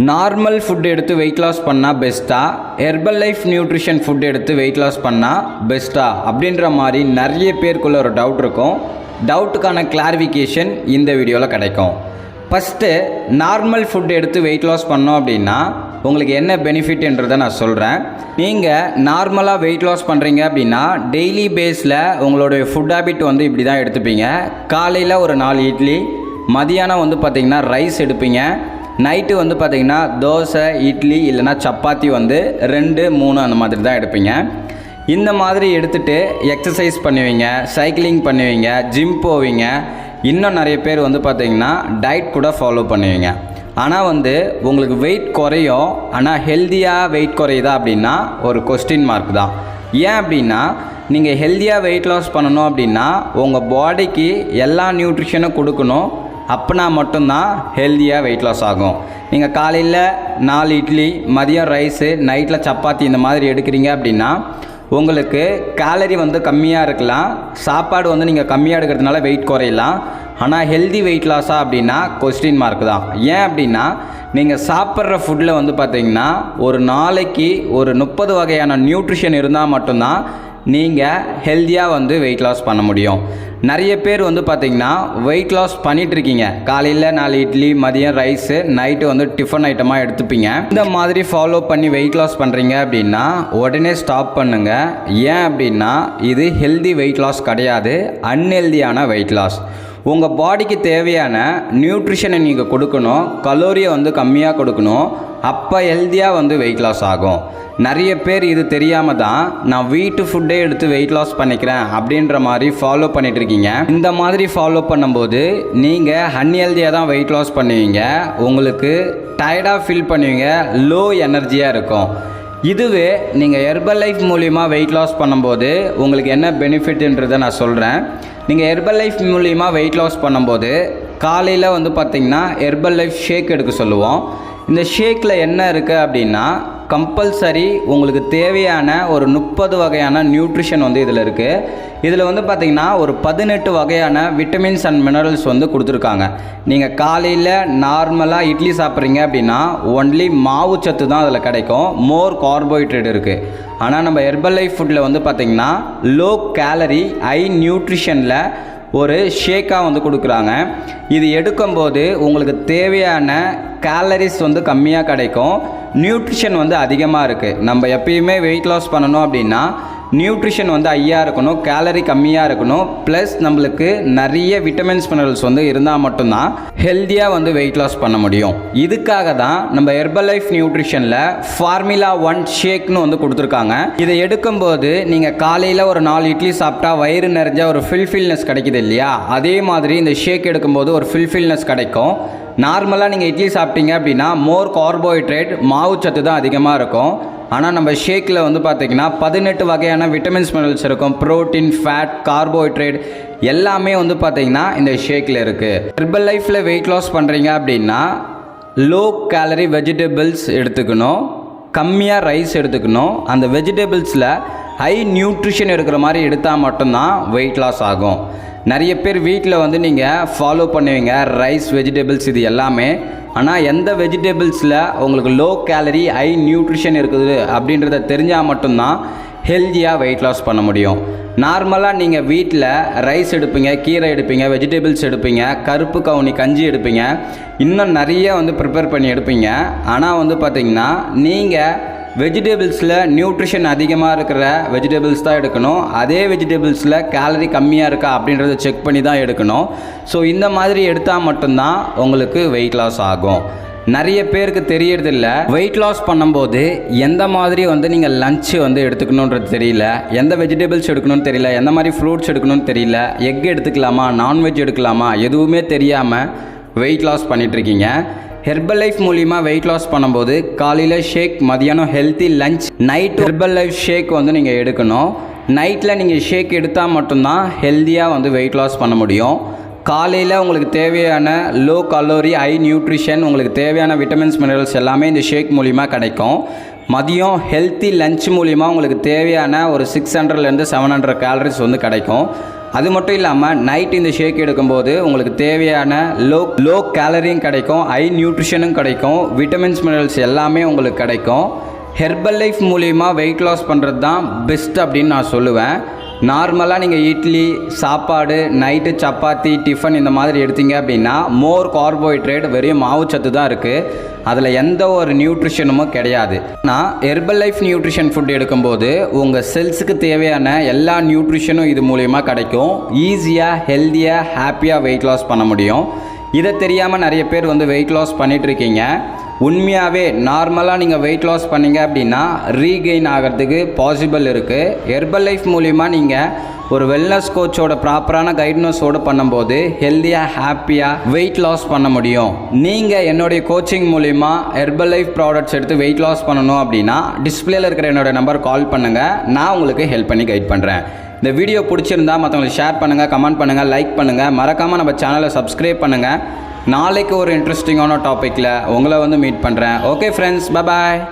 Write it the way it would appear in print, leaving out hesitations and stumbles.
Normal food எடுத்து weight loss பண்ணால் பெஸ்ட்டா, ஹெர்பல் லைஃப் நியூட்ரிஷன் ஃபுட் எடுத்து வெயிட் லாஸ் பண்ணால் பெஸ்ட்டா அப்படின்ற மாதிரி நிறைய பேருக்குள்ள ஒரு டவுட் இருக்கும். டவுட்டுக்கான கிளாரிஃபிகேஷன் இந்த வீடியோவில் கிடைக்கும். ஃபஸ்ட்டு நார்மல் ஃபுட் எடுத்து வெயிட் லாஸ் பண்ணோம் அப்படின்னா உங்களுக்கு என்ன பெனிஃபிட்ன்றதை நான் சொல்கிறேன். நீங்கள் நார்மலாக வெயிட் லாஸ் பண்ணுறீங்க அப்படின்னா டெய்லி பேஸில் உங்களுடைய ஃபுட் ஹேபிட் வந்து இப்படி தான் எடுத்துப்பீங்க. காலையில் ஒரு 4 இட்லி, மதியானம் வந்து பார்த்திங்கன்னா ரைஸ் எடுப்பீங்க, நைட்டு வந்து பார்த்திங்கன்னா தோசை, இட்லி இல்லைனா சப்பாத்தி வந்து 2, 3 அந்த மாதிரி தான் எடுப்பீங்க. இந்த மாதிரி எடுத்துகிட்டு எக்ஸசைஸ் பண்ணுவீங்க, சைக்கிளிங் பண்ணுவீங்க, ஜிம் போவீங்க, இன்னும் நிறைய பேர் வந்து பார்த்திங்கன்னா டயட் கூட ஃபாலோ பண்ணுவீங்க. ஆனால் வந்து உங்களுக்கு வெயிட் குறையும், ஆனால் ஹெல்த்தியாக வெயிட் குறையுதா அப்படின்னா ஒரு கொஸ்டின் மார்க் தான். ஏன் அப்படின்னா நீங்கள் ஹெல்த்தியாக வெயிட் லாஸ் பண்ணணும் அப்படின்னா உங்கள் பாடிக்கு எல்லா நியூட்ரிஷனும் கொடுக்கணும். அப்போனா மட்டும்தான் ஹெல்த்தியாக வெயிட் லாஸ் ஆகும். நீங்கள் காலையில் 4 இட்லி, மதியம் ரைஸு, நைட்டில் சப்பாத்தி இந்த மாதிரி எடுக்கிறீங்க அப்படின்னா உங்களுக்கு கேலரி வந்து கம்மியாக இருக்கலாம், சாப்பாடு வந்து நீங்கள் கம்மியாக எடுக்கிறதுனால வெயிட் குறையலாம். ஆனால் ஹெல்தி வெயிட் லாஸா அப்படின்னா கொஸ்டின் மார்க் தான். ஏன் அப்படின்னா நீங்கள் சாப்பிட்ற ஃபுட்டில் வந்து பார்த்திங்கன்னா ஒரு நாளைக்கு ஒரு 30 வகையான நியூட்ரிஷன் இருந்தால் மட்டும்தான் நீங்கள் ஹெல்த்தியாக வந்து வெயிட் லாஸ் பண்ண முடியும். நிறைய பேர் வந்து பார்த்திங்கன்னா வெயிட் லாஸ் பண்ணிகிட்ருக்கீங்க. காலையில் 4 இட்லி, மதியம் ரைஸு, நைட்டு வந்து டிஃபன் ஐட்டமாக எடுத்துப்பீங்க. இந்த மாதிரி ஃபாலோ பண்ணி வெயிட் லாஸ் பண்ணுறீங்க அப்படின்னா உடனே ஸ்டாப் பண்ணுங்கள். ஏன் அப்படின்னா இது ஹெல்தி வெயிட் லாஸ் கிடையாது, அன்ஹெல்தியான வெயிட் லாஸ். உங்கள் பாடிக்கு தேவையான நியூட்ரிஷனை நீங்கள் கொடுக்கணும், கலோரியை வந்து கம்மியாக கொடுக்கணும். அப்போ ஹெல்த்தியாக வந்து வெயிட் லாஸ் ஆகும். நிறைய பேர் இது தெரியாமல் தான் நான் வீட்டு ஃபுட்டே எடுத்து வெயிட் லாஸ் பண்ணிக்கிறேன் அப்படின்ற மாதிரி ஃபாலோ பண்ணிகிட்ருக்கீங்க. இந்த மாதிரி ஃபாலோ பண்ணும்போது நீங்கள் அன்ஹெல்தியாக தான் வெயிட் லாஸ் பண்ணுவீங்க. உங்களுக்கு டயர்டாக ஃபீல் பண்ணுவீங்க, லோ எனர்ஜியாக இருக்கும். இதுவே நீங்கள் ஹெர்பல் லைஃப் மூலிமா வெயிட் லாஸ் பண்ணும்போது உங்களுக்கு என்ன பெனிஃபிட்ன்றதை நான் சொல்கிறேன். நீங்கள் ஹெர்பல் லைஃப் மூலிமா வெயிட் லாஸ் பண்ணும்போது காலையில் வந்து பார்த்திங்கன்னா ஹெர்பல் லைஃப் ஷேக் எடுக்க சொல்லுவோம். இந்த ஷேக்கில் என்ன இருக்குது அப்படின்னா கம்பல்சரி உங்களுக்கு தேவையான ஒரு 30 வகையான நியூட்ரிஷன் வந்து இதில் இருக்குது. இதில் வந்து பார்த்திங்கன்னா ஒரு 18 வகையான விட்டமின்ஸ் அண்ட் மினரல்ஸ் வந்து கொடுத்துருக்காங்க. நீங்கள் காலையில் நார்மலாக இட்லி சாப்பிட்றீங்க அப்படின்னா ஒன்லி மாவு சத்து தான் அதில் கிடைக்கும், மோர் கார்போஹைட்ரேட் இருக்குது. ஆனால் நம்ம ஹெர்பல் லைஃப் ஃபுட்டில் வந்து பார்த்திங்கன்னா லோ கேலரி ஹை நியூட்ரிஷனில் ஒரு ஷேக்காக வந்து கொடுக்குறாங்க. இது எடுக்கும்போது உங்களுக்கு தேவையான கேலரிஸ் வந்து கம்மியாக கிடைக்கும், நியூட்ரிஷன் வந்து அதிகமாக இருக்குது. நம்ம எப்பயுமே வெயிட் லாஸ் பண்ணணும் அப்படின்னா நியூட்ரிஷன் வந்து ஹையாக இருக்கணும், கேலரி கம்மியாக இருக்கணும், ப்ளஸ் நம்மளுக்கு நிறைய விட்டமின்ஸ் மினரல்ஸ் வந்து இருந்தால் மட்டும்தான் ஹெல்த்தியாக வந்து வெயிட் லாஸ் பண்ண முடியும். இதுக்காக தான் நம்ம ஹெர்பல் லைஃப் நியூட்ரிஷனில் ஃபார்முலா 1 ஷேக்னு வந்து கொடுத்துருக்காங்க. இதை எடுக்கும்போது நீங்கள் காலையில் ஒரு 4 இட்லி சாப்பிட்டா வயிறு நிறைஞ்ச ஒரு ஃபில்ஃபில்னஸ் கிடைக்குது இல்லையா, அதே மாதிரி இந்த ஷேக் எடுக்கும்போது ஒரு ஃபில்ஃபில்னஸ் கிடைக்கும். நார்மலாக நீங்கள் இட்லி சாப்பிட்டீங்க அப்படின்னா மோர் கார்போஹைட்ரேட், மாவு சத்து தான் அதிகமாக இருக்கும். ஆனால் நம்ம ஷேக்கில் வந்து பார்த்திங்கன்னா 18 வகையான விட்டமின்ஸ் மினரல்ஸ் இருக்கும், ப்ரோட்டீன், ஃபேட், கார்போஹைட்ரேட் எல்லாமே வந்து பார்த்திங்கன்னா இந்த ஷேக்கில் இருக்குது. ஹெர்பல் லைஃப்பில் வெயிட் லாஸ் பண்ணுறீங்க அப்படின்னா லோ கேலரி வெஜிடபிள்ஸ் எடுத்துக்கணும், கம்மியாக ரைஸ் எடுத்துக்கணும். அந்த வெஜிடபிள்ஸில் ஹை நியூட்ரிஷன் எடுக்கிற மாதிரி எடுத்தால் மட்டும்தான் வெயிட் லாஸ் ஆகும். நிறைய பேர் வீட்டில் வந்து நீங்கள் ஃபாலோ பண்ணுவீங்க ரைஸ், வெஜிடபிள்ஸ் இது எல்லாமே. ஆனால் எந்த வெஜிடபிள்ஸில் உங்களுக்கு லோ கேலரி ஹை நியூட்ரிஷன் இருக்குது அப்படின்றத தெரிஞ்சால் மட்டும்தான் ஹெல்த்தியாக வெயிட் லாஸ் பண்ண முடியும். நார்மலாக நீங்கள் வீட்டில் ரைஸ் எடுப்பீங்க, கீரை எடுப்பீங்க, வெஜிடபிள்ஸ் எடுப்பீங்க, கருப்பு கவுனி கஞ்சி எடுப்பீங்க, இன்னும் நிறைய வந்து ப்ரிப்பேர் பண்ணி எடுப்பீங்க. ஆனால் வந்து பார்த்திங்கன்னா நீங்கள் வெஜிடபிள்ஸில் நியூட்ரிஷன் அதிகமாக இருக்கிற வெஜிடபிள்ஸ் தான் எடுக்கணும். அதே வெஜிடபிள்ஸில் கேலரி கம்மியாக இருக்கா அப்படின்றத செக் பண்ணி தான் எடுக்கணும். ஸோ இந்த மாதிரி எடுத்தால் மட்டும்தான் உங்களுக்கு வெயிட் லாஸ் ஆகும். நிறைய பேருக்கு தெரியறதில்ல, வெயிட் லாஸ் பண்ணும்போது எந்த மாதிரி வந்து நீங்கள் லஞ்சு வந்து எடுத்துக்கணுன்றது தெரியல, எந்த வெஜிடபிள்ஸ் எடுக்கணும்னு தெரியல, எந்த மாதிரி ஃப்ரூட்ஸ் எடுக்கணும்னு தெரியல, எக் எடுத்துக்கலாமா, நான்வெஜ் எடுக்கலாமா, எதுவுமே தெரியாமல் வெயிட் லாஸ் பண்ணிகிட்ருக்கீங்க. ஹெர்பல் லைஃப் மூலிமா வெயிட் லாஸ் பண்ணும்போது காலையில் ஷேக், மதியானம் healthy lunch, night Herbalife shake வந்து நீங்கள் எடுக்கணும். நைட்டில் நீங்கள் ஷேக் எடுத்தால் மட்டும்தான் ஹெல்த்தியாக வந்து வெயிட் லாஸ் பண்ண முடியும். காலையில் உங்களுக்கு தேவையான லோ கலோரி ஹை நியூட்ரிஷன், உங்களுக்கு தேவையான விட்டமின்ஸ் மினரல்ஸ் எல்லாமே இந்த ஷேக் மூலிமா கிடைக்கும். மதியம் ஹெல்த்தி லஞ்ச் மூலிமா உங்களுக்கு தேவையான ஒரு 600லேருந்து 700 கேலரிஸ் வந்து கிடைக்கும். அது மட்டும் இல்லாமல் நைட் இந்த ஷேக் எடுக்கும்போது உங்களுக்கு தேவையான லோ கேலரியும் கிடைக்கும், ஹை நியூட்ரிஷனும் கிடைக்கும், விட்டமின்ஸ் மினரல்ஸ் எல்லாமே உங்களுக்கு கிடைக்கும். ஹெர்பல் லைஃப் மூலிமா வெயிட் லாஸ் பண்ணுறது தான் பெஸ்ட் அப்படின்னு நான் சொல்லுவேன். நார்மலாக நீங்கள் இட்லி சாப்பாடு நைட்டு சப்பாத்தி டிஃபன் இந்த மாதிரி எடுத்தீங்க அப்படின்னா மோர் கார்போஹைட்ரேட் வெறும் மாவுச்சத்து தான் இருக்குது, அதில் எந்த ஒரு நியூட்ரிஷனுமும் கிடையாது. நான் ஹெர்பல் லைஃப் நியூட்ரிஷன் ஃபுட் எடுக்கும்போது உங்கள் செல்ஸுக்கு தேவையான எல்லா நியூட்ரிஷனும் இது மூலிமா கிடைக்கும். ஈஸியாக ஹெல்த்தியாக ஹாப்பியாக வெயிட் லாஸ் பண்ண முடியும். இதை தெரியாமல் நிறைய பேர் வெயிட் லாஸ் பண்ணிகிட்ருக்கீங்க. உண்மையாகவே நார்மலாக நீங்கள் வெயிட் லாஸ் பண்ணிங்க அப்படின்னா ரீகெயின் ஆகிறதுக்கு பாசிபிள் இருக்குது. ஹெர்பல் லைஃப் மூலிமா நீங்கள் ஒரு வெல்னஸ் கோச்சோட ப்ராப்பரான கைட்னஸோடு பண்ணும்போது ஹெல்த்தியாக ஹாப்பியாக வெயிட் லாஸ் பண்ண முடியும். நீங்கள் என்னுடைய கோச்சிங் மூலிமா ஹெர்பல் லைஃப் ப்ராடக்ட்ஸ் எடுத்து வெயிட் லாஸ் பண்ணணும் அப்படின்னா டிஸ்பிளேல இருக்கிற என்னோடய நம்பர் கால் பண்ணுங்கள், நான் உங்களுக்கு ஹெல்ப் பண்ணி கைட் பண்ணுறேன். இந்த வீடியோ பிடிச்சிருந்தா மற்றவங்களுக்கு ஷேர் பண்ணுங்கள், கமெண்ட் பண்ணுங்கள், லைக் பண்ணுங்கள், மறக்காமல் நம்ம சேனலை சப்ஸ்கிரைப் பண்ணுங்கள். நாளைக்கு ஒரு இன்ட்ரெஸ்டிங்கான டாப்பிக்கில் உங்களை மீட் பண்ணுறேன். Okay friends, bye bye.